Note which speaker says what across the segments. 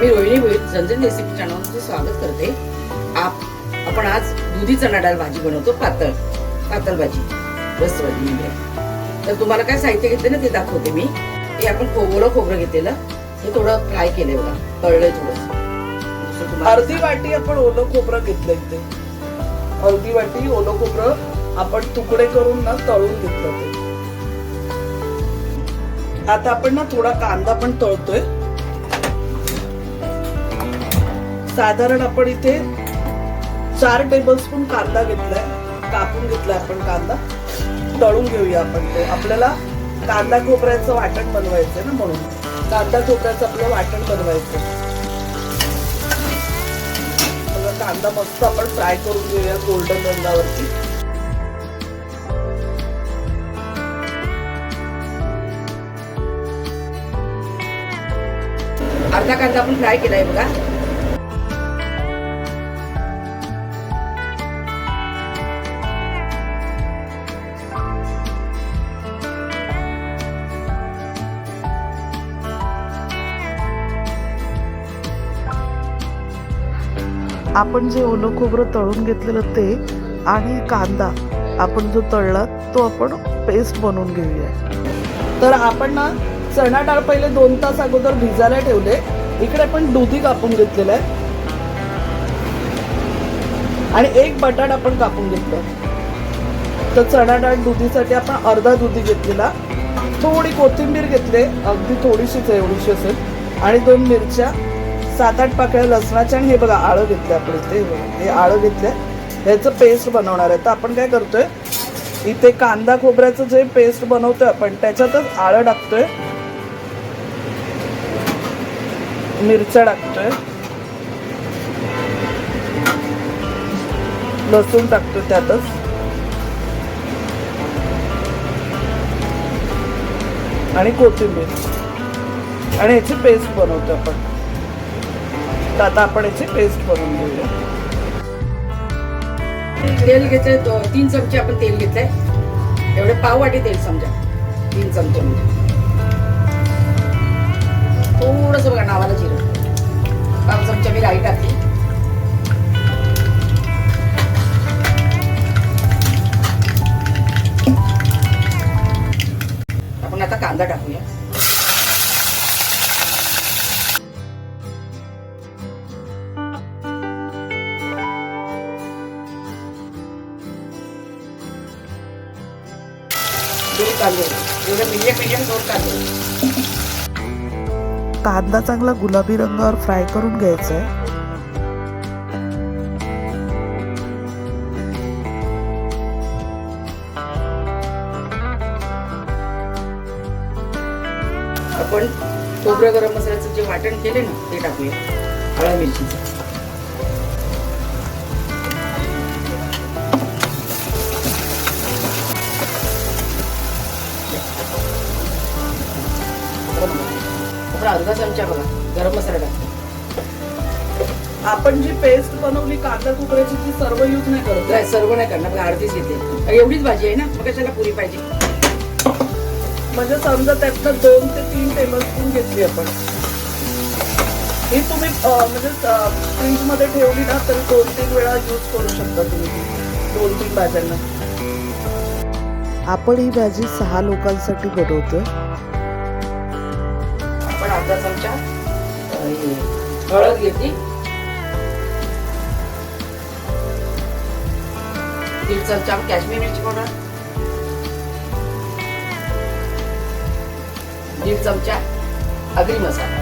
Speaker 1: मी Rohini झणझण recipe चॅनलमध्ये स्वागत करते. आपण आज दुधी चणा डाळ भाजी बनवतो. पातळ भाजी, रस भाजी म्हणजे. तर तुम्हाला काय साहित्य घेतले ना ते दाखवते मी. हे आपण ओलं खोबरं घेतलेलं, हे थोडं फ्राय केलंय बघा, तळलंय थोडं.
Speaker 2: अर्धी वाटी आपण ओलं खोबरं घेतलंय. ते अर्धी वाटी ओलं खोबरं आपण तुकडे करून ना तळून घेतलं. ते आता आपण ना थोडा कांदा पण तळतोय. साधारण आपण इथे 4 टेबलस्पून कांदा घेतलाय, कापून घेतलाय आपण कांदा. तळून घेऊया आपण तो. आपल्याला कांदा खोबऱ्याचं वाटण बनवायचंय ना, म्हणून कांदा खोबऱ्याचं आपलं वाटण बनवायचं. कांदा मस्त आपण फ्राय करून घेऊया गोल्डन रंगावरती.
Speaker 1: अर्धा कांदा आपण फ्राय केलाय बघा.
Speaker 2: आपण जे ओलं खोबरं तळून घेतलेलं ते आणि कांदा आपण जो तळला तो आपण पेस्ट बनवून घेऊया. तर आपण ना चणा डाळ पहिले 2 तास अगोदर भिजायला ठेवले. इकडे आपण दुधी कापून घेतलेला आहे आणि 1 बटाटा आपण कापून घेतलं. तर चणा डाळ दुधीसाठी आपण अर्धा दुधी घेतलेला, थोडी कोथिंबीर घेतले, अगदी थोडीशीच आहे, एवढीशी असेल, आणि 2 मिरच्या, 7-8 पाकळ्या लसणाच्या, आणि हे बघा आळं घेतलं आपण इथे. हे आळं घेतलंय, ह्याचं पेस्ट बनवणार आहे. तर आपण काय करतोय, इथे कांदा खोबऱ्याचं जे पेस्ट बनवतोय आपण त्याच्यातच आळं टाकतोय, मिरच्या टाकतोय, लसूण टाकतोय त्यातच, आणि कोथिंबीर, आणि याची पेस्ट बनवतोय आपण. तर आता आपण याची पेस्ट बनवून घेऊया.
Speaker 1: तेल घेतलंय 3 चमचे आपण तेल घेतलंय. एवढे पाव वाटी तेल समजा, 3 चमचे म्हणजे. थोडस बघा नावाला जिरं, 5 चमचा मी राई टाकली. आपण आता कांदा टाकूया.
Speaker 2: कांदा चांगला गुलाबी रंगावर फ्राय करून घ्यायचा आहे.
Speaker 1: आपण खोबरं गरम मसाल्याचं जे वाटण केले ना ते टाकूया. हळद मिरचीचं अर्धा चमचा बघा गरम मसाला टाकतो.
Speaker 2: आपण जी पेस्ट बनवली कांदा खोबऱ्याची ती सर्व यूज नाही करत.
Speaker 1: नाही, सर्व नाही करणार, अर्धीच येते. एवढीच भाजी आहे ना, मग कशाला पुरी पाहिजे.
Speaker 2: म्हणजे समजा त्यातनं 2 ते 3 टेबलस्पून घेतली आपण. ही तुम्ही म्हणजे फ्रीज मध्ये ठेवली ना तरी 2-3 वेळा यूज करू शकता तुम्ही 2-3 भाज्यांना. आपण ही भाजी 6 लोकांसाठी बनवतोय.
Speaker 1: आपण अर्धा चमचा हळद घेतली, 1.5 चमचा काश्मीरी मिरची पावडर, 1.5 चमचा आगरी मसाला.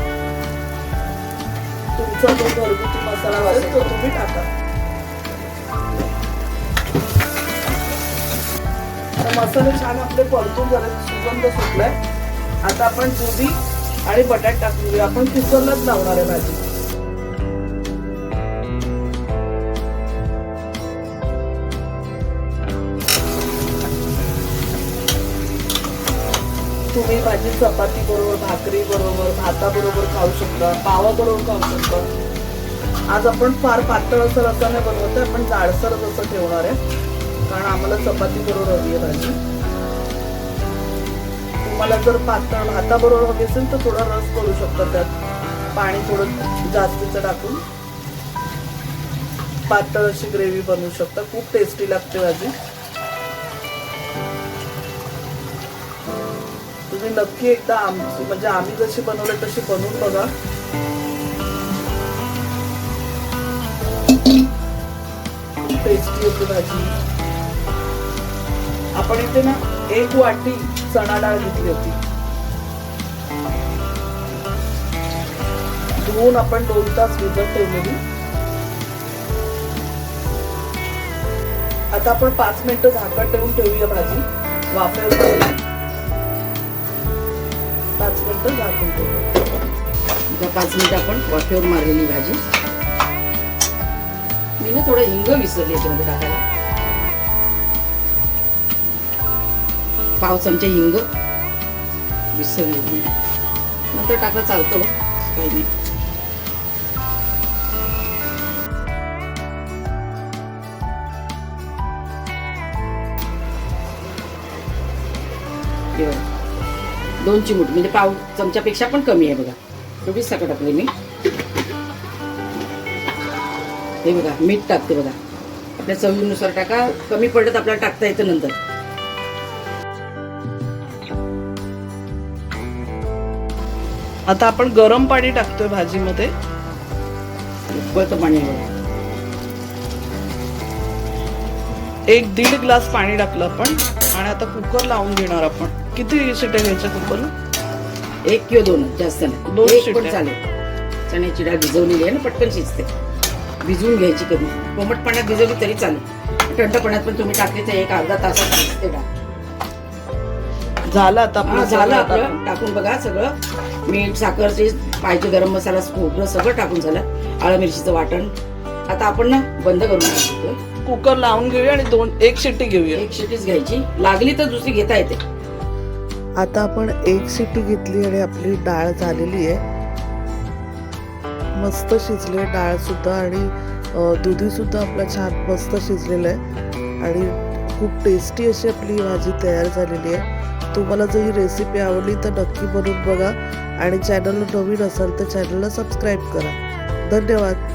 Speaker 2: तुमचा जो घरगुती मसाला असेल तो तुम्ही टाका. मसाले छान आपले परतून झाले, सुगंध सुटलाय. आता आपण दुधी आणि बटाटे टाकून घेऊ. आपण कुकरलाच लावणार आहे भाजी. तुम्ही भाजी चपाती बरोबर, भाकरी बरोबर, भाता बरोबर खाऊ शकता, पावा बरोबर खाऊ शकता. आज आपण फार पातळ असं रसाने बनवतोय, आपण जाडसर असं ठेवणार आहे कारण आम्हाला चपाती बरोबर हवी आहे भाजी. तुम्हाला जर पातळ भाता बरोबर हवी असेल तर थोडा रस करू शकता त्यात. पाणी थोडं जास्तीचं टाकून पातळ अशी ग्रेव्ही बनवू शकता. खूप टेस्टी लागते भाजी. तुम्ही नक्की एकदा आमची म्हणजे आम्ही जशी बनवले तशी बनवून बघा. खूप टेस्टी होती भाजी. आपण इथे ना 1 वाटी चणा डाळ घेतली होती. धुवून आपण 2 तास भिजत ठेवलेली. आता आपण 5 मिनिटं झाकण ठेवून ठेवूया भाजी वाफेवर काढून. 5 मिनिटं झाकून ठेवू.
Speaker 1: 5 मिनिटं आपण वाफेवर मारलेली भाजी. मी ना थोडं हिंग विसरली याच्यामध्ये टाकायला. 1 चमचा हिंग विसरली. नंतर टाकलं चालतं काही नाही. हे बघा, 2 चिमूट म्हणजे 1 चमच्यापेक्षा पण कमी आहे बघा. एवढीच साखर टाकली मी. हे बघा मीठ टाकते बघा. आपल्या चवीनुसार टाका. कमी पडत आपल्याला टाकता येतं नंतर.
Speaker 2: आता आपण गरम पाणी टाकतोय भाजीमध्ये.
Speaker 1: उकळतं पाणी बघा.
Speaker 2: 1-1.5 ग्लास पाणी टाकलं आपण. आणि आता कुकर लावून घेणार आपण. किती शिट्ट्या घ्यायच्या कुकरला?
Speaker 1: 1 किंवा 2, जास्त नाही.
Speaker 2: 2
Speaker 1: 1 पण
Speaker 2: शिट्ट्या.
Speaker 1: चालेल. चण्याची डाळ भिजवलेली आहे ना, पटकन शिजते. भिजवून घ्यायची कधी. कोमट पाण्यात भिजवली तरी चालेल. थंड पाण्यात पण तुम्ही टाकली तर 1-अर्धा तासात शिजते डाळ.
Speaker 2: झालं आता आपलं.
Speaker 1: झालं आपलं. टाकून बघा सगळं. मीठ, साखर, ते पाहिजे गरम मसाला, खोबरं सगळं टाकून झालं. आलं मिरचीचं वाटण. आता आपण ना बंद करून टाकतो.
Speaker 2: कुकर लावून घेऊया आणि 1 शिट्टी घेऊया.
Speaker 1: 1 शिट्टीच घ्यायची. लागली तर दुसरी घेता येते.
Speaker 2: आता आपण 1 शिट्टी घेतली आणि आपली डाळ झालेली आहे. मस्त शिजली डाळ सुद्धा आणि दुधी सुद्धा आपला छान मस्त शिजलेला आहे आणि खूप टेस्टी अशी आपली भाजी तयार झालेली आहे. तुम्हाला जर ही रेसिपी आवडली तर नक्की बनवून बघा आणि चॅनलला नवीन असाल तर चॅनलला सबस्क्राईब करा. धन्यवाद.